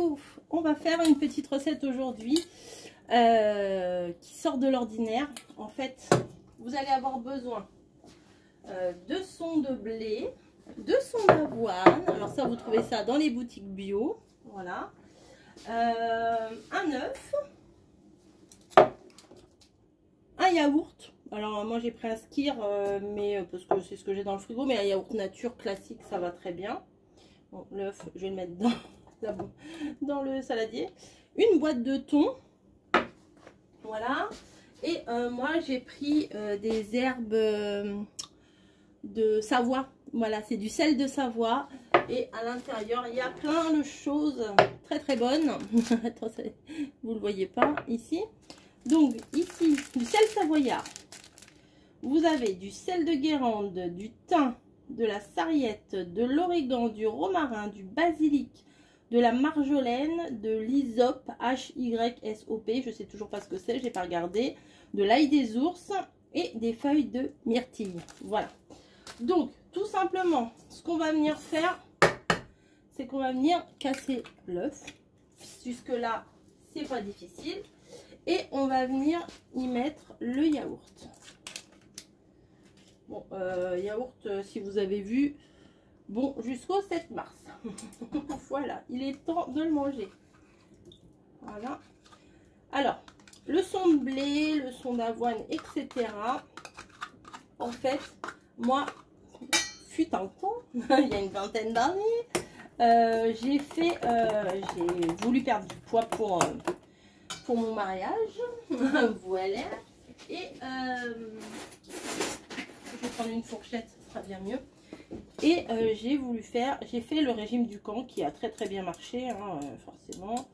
coucou, on va faire une petite recette aujourd'hui qui sort de l'ordinaire. En fait, vous allez avoir besoin de son de blé, de son d'avoine. Alors ça, vous trouvez ça dans les boutiques bio. Voilà. Un œuf, un yaourt. Alors moi j'ai pris un skyr, mais parce que c'est ce que j'ai dans le frigo, mais un yaourt nature classique, ça va très bien. Bon, l'œuf, je vais le mettre dans le saladier. Une boîte de thon. Voilà. Et moi j'ai pris des herbes de Savoie. Voilà, c'est du sel de Savoie. Et à l'intérieur, il y a plein de choses très très bonnes. Attends, vous ne le voyez pas ici. Donc ici, du sel savoyard. Vous avez du sel de Guérande, du thym, de la sarriette, de l'origan, du romarin, du basilic, de la marjolaine, de l'hysope, H-Y-S-O-P, je sais toujours pas ce que c'est, j'ai pas regardé, de l'ail des ours et des feuilles de myrtille. Voilà. Donc, tout simplement, ce qu'on va venir faire, c'est qu'on va venir casser l'œuf. Jusque-là, c'est pas difficile. Et on va venir y mettre le yaourt. Bon, yaourt, si vous avez vu, bon, jusqu'au 7 mars. Voilà, il est temps de le manger. Voilà. Alors, le son de blé, le son d'avoine, etc. En fait, moi, fut un temps, il y a une vingtaine d'années, j'ai voulu perdre du poids pour mon mariage. Voilà. Et je vais prendre une fourchette, ce sera bien mieux. Et j'ai fait le régime du camp qui a très très bien marché, hein, forcément.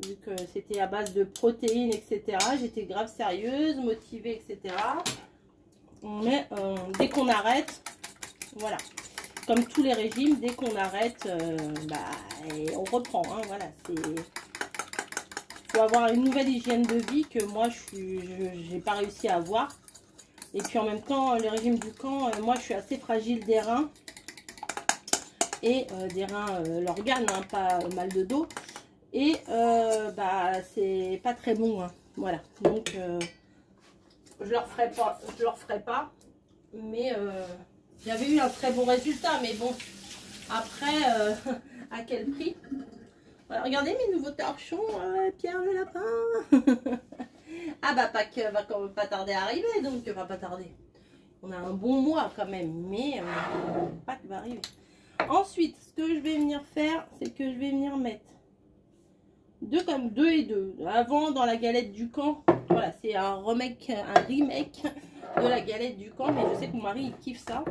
Vu que c'était à base de protéines, etc. J'étais grave sérieuse, motivée, etc. Mais dès qu'on arrête, voilà. Comme tous les régimes, dès qu'on arrête, on reprend. Hein, voilà, il faut avoir une nouvelle hygiène de vie que moi, je n'ai pas réussi à avoir. Et puis en même temps, le régime du camp, moi je suis assez fragile des reins. Et des reins, l'organe, hein, pas mal de dos. Et c'est pas très bon. Hein. Voilà. Donc je leur ferai pas. Mais j'avais eu un très bon résultat. Mais bon, après, à quel prix? Voilà, regardez mes nouveaux torchons, Pierre le lapin. Ah bah Pâques va quand même pas tarder à arriver, donc va pas tarder. On a un bon mois quand même, mais Pâques va arriver. Ensuite, ce que je vais venir faire, c'est que je vais venir mettre deux et deux. Avant, dans la galette du camp, voilà, c'est un remake de la galette du camp, mais je sais que mon mari il kiffe ça.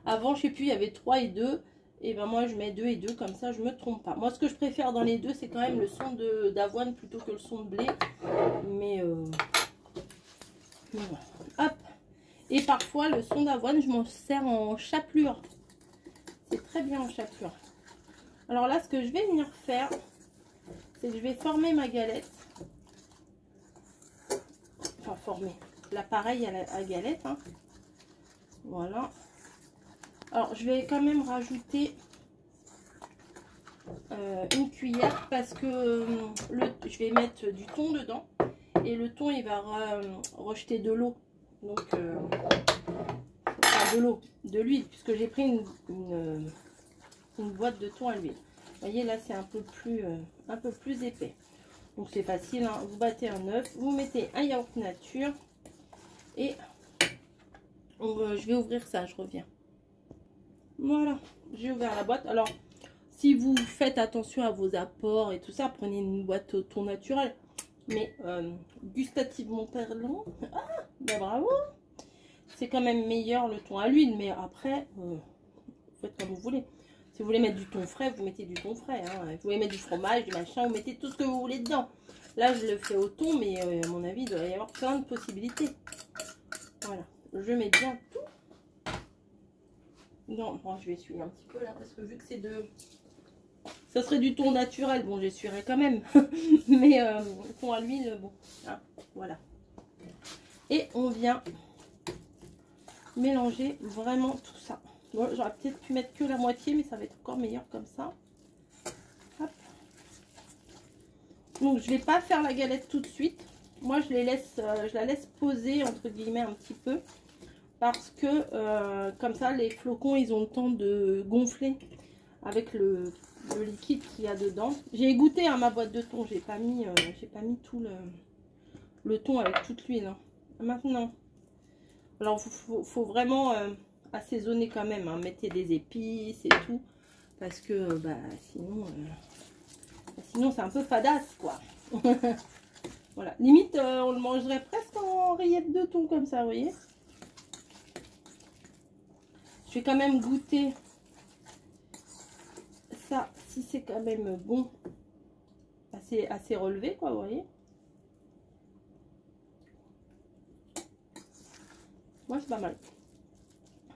Avant, je sais plus, il y avait 3 et 2. Et ben moi je mets 2 et 2, comme ça je me trompe pas. Moi ce que je préfère dans les deux, c'est quand même le son d'avoine plutôt que le son de blé. Mais hop. Et parfois le son d'avoine, je m'en sers en chapelure. C'est très bien en chapelure. Alors là, ce que je vais venir faire, c'est que je vais former ma galette. Enfin former l'appareil à la galette. Hein. Voilà. Alors, je vais quand même rajouter une cuillère parce que je vais mettre du thon dedans et le thon il va rejeter de l'eau. Donc, enfin de l'huile, puisque j'ai pris une boîte de thon à l'huile. Vous voyez, là, c'est un peu plus épais. Donc, c'est facile. Hein. Vous battez un œuf, vous mettez un yaourt nature et je vais ouvrir ça, je reviens. Voilà, j'ai ouvert la boîte. Alors, si vous faites attention à vos apports et tout ça, prenez une boîte au thon naturel. Mais gustativement parlant, bravo. C'est quand même meilleur le thon à l'huile. Mais après, vous faites comme vous voulez. Si vous voulez mettre du thon frais, vous mettez du thon frais. Hein. Si vous voulez mettre du fromage, du machin, vous mettez tout ce que vous voulez dedans. Là, je le fais au thon, mais à mon avis, il doit y avoir plein de possibilités. Voilà, je mets bien tout. Non, moi je vais essuyer un petit peu là parce que vu que c'est ça serait du thon naturel, bon j'essuierai quand même. Mais thon à l'huile, bon, hein, voilà. Et on vient mélanger vraiment tout ça. Bon, j'aurais peut-être pu mettre que la moitié, mais ça va être encore meilleur comme ça. Donc je vais pas faire la galette tout de suite. Moi je la laisse poser entre guillemets un petit peu. Parce que comme ça les flocons ils ont le temps de gonfler avec le liquide qu'il y a dedans. J'ai goûté à ma boîte de thon, j'ai pas mis tout le thon avec toute l'huile. Hein. Maintenant, alors faut vraiment assaisonner quand même, hein. Mettez des épices et tout, parce que sinon c'est un peu fadasse quoi. Voilà, limite on le mangerait presque en rillettes de thon comme ça, vous voyez. Je vais quand même goûter ça, si c'est quand même bon, assez relevé quoi, vous voyez. Moi c'est pas mal,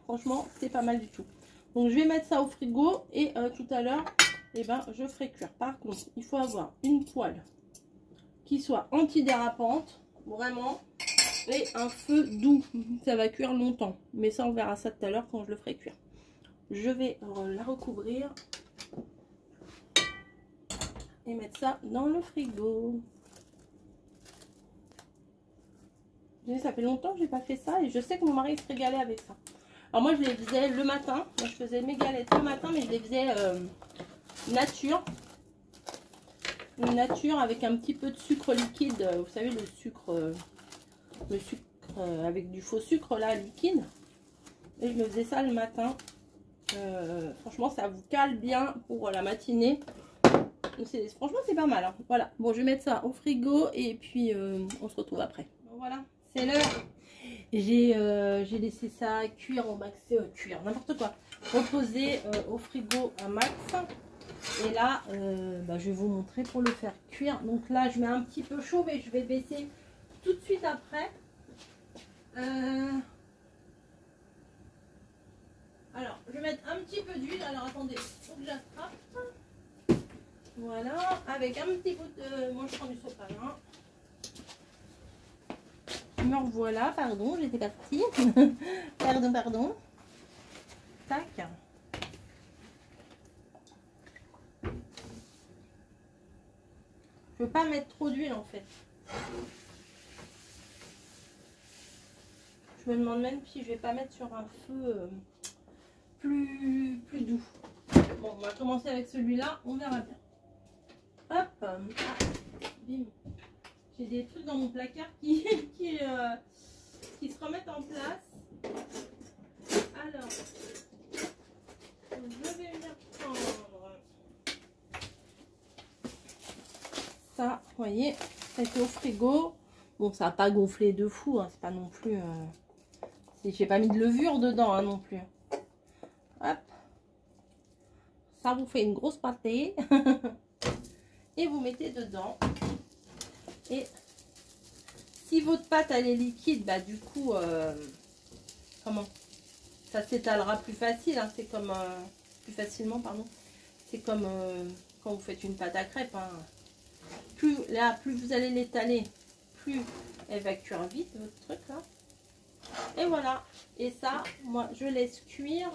franchement c'est pas mal du tout. Donc je vais mettre ça au frigo et tout à l'heure je ferai cuire. Par contre il faut avoir une poêle qui soit antidérapante vraiment et un feu doux, ça va cuire longtemps, mais ça on verra ça tout à l'heure quand je le ferai cuire. Je vais la recouvrir et mettre ça dans le frigo. Ça fait longtemps que j'ai pas fait ça et je sais que mon mari se régalait avec ça. Alors moi je les faisais le matin, moi je faisais mes galettes le matin, mais je les faisais nature avec un petit peu de sucre liquide, vous savez le sucre avec du faux sucre là liquide, et je me faisais ça le matin. Franchement ça vous cale bien pour la matinée, franchement c'est pas mal hein. Voilà, bon je vais mettre ça au frigo et puis on se retrouve après. Bon, voilà, c'est l'heure. J'ai laissé ça cuire au max, cuire n'importe quoi, reposer au frigo un max. Et là je vais vous montrer pour le faire cuire. Donc là je mets un petit peu chaud, mais je vais baisser tout de suite après. Alors je vais mettre un petit peu d'huile. Alors attendez, il faut que j'attrape. Voilà, avec un petit bout de... Moi je prends du sopalin. Me revoilà, pardon, j'étais partie. Pardon. Tac. Je veux pas mettre trop d'huile en fait. Je me demande même si je vais pas mettre sur un feu plus doux. Bon, on va commencer avec celui-là, on verra bien. Hop, bim. J'ai des trucs dans mon placard qui se remettent en place. Alors, je vais venir prendre ça, vous voyez, ça a été au frigo. Bon, ça n'a pas gonflé de fou, hein, c'est pas non plus... j'ai pas mis de levure dedans hein, non plus. Hop. Ça vous fait une grosse pâtée. Et vous mettez dedans. Et si votre pâte elle est liquide, du coup, comment ça s'étalera plus facile, hein, c'est comme plus facilement, pardon. C'est comme quand vous faites une pâte à crêpes. Hein. Plus vous allez l'étaler, plus elle va cuire vite votre truc là. Et voilà. Et ça, moi, je laisse cuire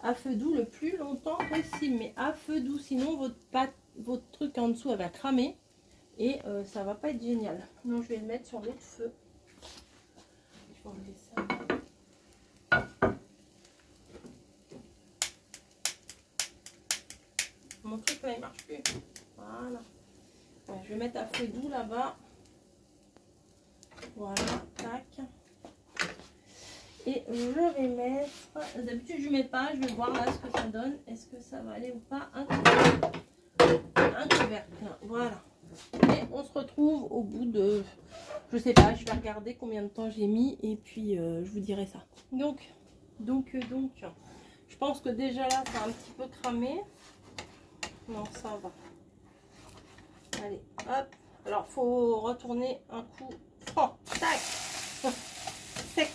à feu doux le plus longtemps possible, mais à feu doux, sinon votre pâte, votre truc en dessous, elle va cramer et ça va pas être génial. Donc je vais le mettre sur l'autre feu. Je vais enlever ça. Mon truc là il marche plus. Voilà. Ouais, je vais mettre à feu doux là-bas. Voilà, tac. Et je vais mettre, d'habitude je mets pas, je vais voir là ce que ça donne. Est-ce que ça va aller ou pas? Un couvercle, voilà. Et on se retrouve au bout de, je sais pas, je vais regarder combien de temps j'ai mis et puis je vous dirai ça. Donc, je pense que déjà là ça a un petit peu cramé. Non, ça va. Allez, hop. Alors, faut retourner un coup. Oh, tac. Sec.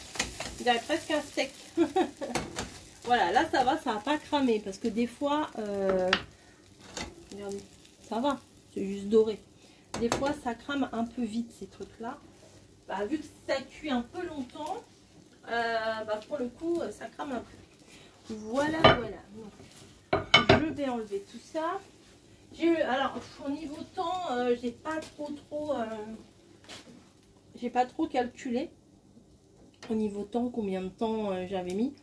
Il y a presque un sec. Voilà, là ça va, ça n'a pas cramé. Parce que des fois, regardez, ça va, c'est juste doré. Des fois, ça crame un peu vite ces trucs-là. Vu que ça cuit un peu longtemps, pour le coup, ça crame un peu. Voilà. Donc, je vais enlever tout ça. Alors, au niveau temps, j'ai pas trop calculé au niveau temps combien de temps j'avais mis,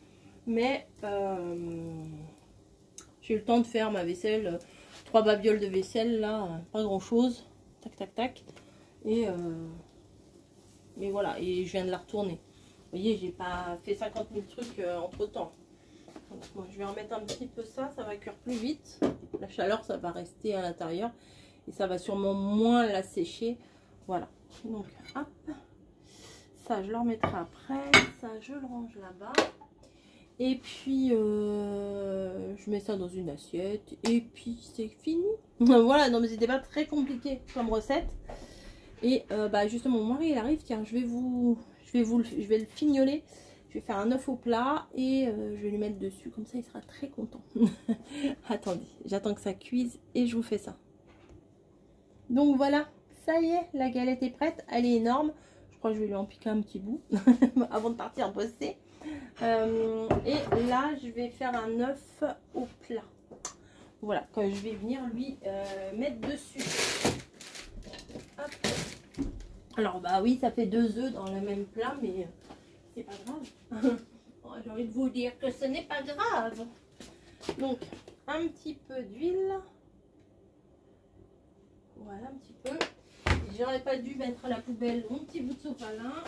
mais j'ai eu le temps de faire ma vaisselle, 3 babioles de vaisselle là, pas grand chose, tac tac tac, et mais voilà, et je viens de la retourner. Vous voyez, j'ai pas fait 50 000 trucs entre temps. Donc, moi, je vais remettre un petit peu ça va cuire plus vite. La chaleur, ça va rester à l'intérieur et ça va sûrement moins la sécher. Voilà. Donc, hop. Ça, je le remettrai après. Ça, je le range là-bas. Et puis, je mets ça dans une assiette. Et puis, c'est fini. Voilà, non, mais c'était pas très compliqué comme recette. Et bah, justement, mon mari, il arrive. Tiens, je vais le fignoler. Je vais faire un œuf au plat et je vais lui mettre dessus. Comme ça, il sera très content. Attendez, j'attends que ça cuise et je vous fais ça. Donc voilà, ça y est, la galette est prête. Elle est énorme. Je crois que je vais lui en piquer un petit bout avant de partir bosser. Et là, je vais faire un œuf au plat. Voilà, quand je vais venir lui mettre dessus. Hop. Alors, bah oui, ça fait 2 œufs dans le même plat, mais c'est pas grave. J'ai envie de vous dire que ce n'est pas grave. Donc, un petit peu d'huile. Voilà, un petit peu. J'aurais pas dû mettre à la poubelle mon petit bout de sopalin,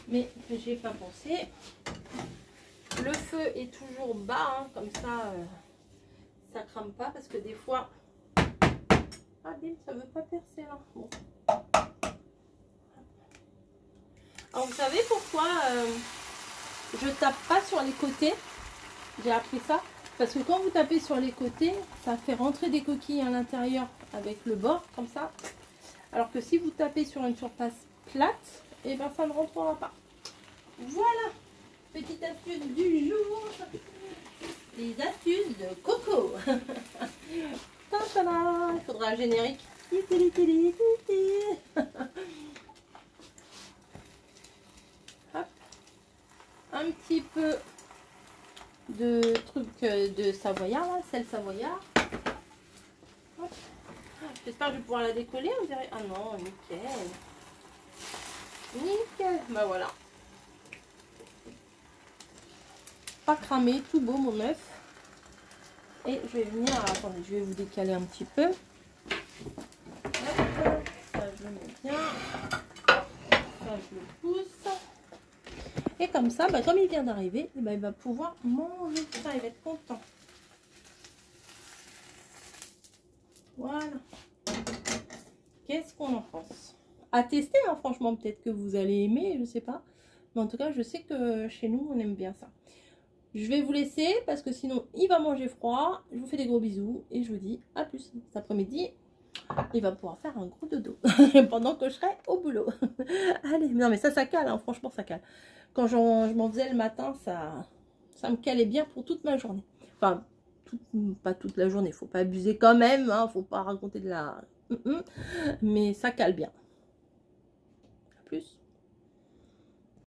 mais j'ai pas pensé. Le feu est toujours bas, hein, comme ça, ça crame pas, parce que des fois... Ah, bim, ça veut pas percer là. Bon. Alors, vous savez pourquoi je tape pas sur les côtés? J'ai appris ça. Parce que quand vous tapez sur les côtés, ça fait rentrer des coquilles à l'intérieur avec le bord, comme ça. Alors que si vous tapez sur une surface plate, et ben ça ne rentrera pas. Voilà, petite astuce du jour. Les astuces de Coco. Tadam, il faudra un générique. Hop. Un petit peu de trucs de savoyard, là, sel savoyard. J'espère que je vais pouvoir la décoller, on dirait. Ah non, nickel. Nickel. Bah voilà. Pas cramé, tout beau mon œuf. Et je vais venir, alors, attendez, je vais vous décaler un petit peu. Hop, ça je le mets bien. Ça je le pousse. Et comme ça, bah, comme il vient d'arriver, bah, il va pouvoir manger ça, il va être content. Voilà. Qu'est-ce qu'on en pense? À tester, hein, franchement, peut-être que vous allez aimer, je sais pas. Mais en tout cas, je sais que chez nous, on aime bien ça. Je vais vous laisser parce que sinon, il va manger froid. Je vous fais des gros bisous et je vous dis à plus cet après-midi. Il va pouvoir faire un gros dodo pendant que je serai au boulot. Allez, non mais ça cale, hein, franchement, ça cale. Quand je m'en faisais le matin, ça me calait bien pour toute ma journée. Enfin, pas toute la journée, faut pas abuser quand même, hein, faut pas raconter de la... Mais ça cale bien. À plus.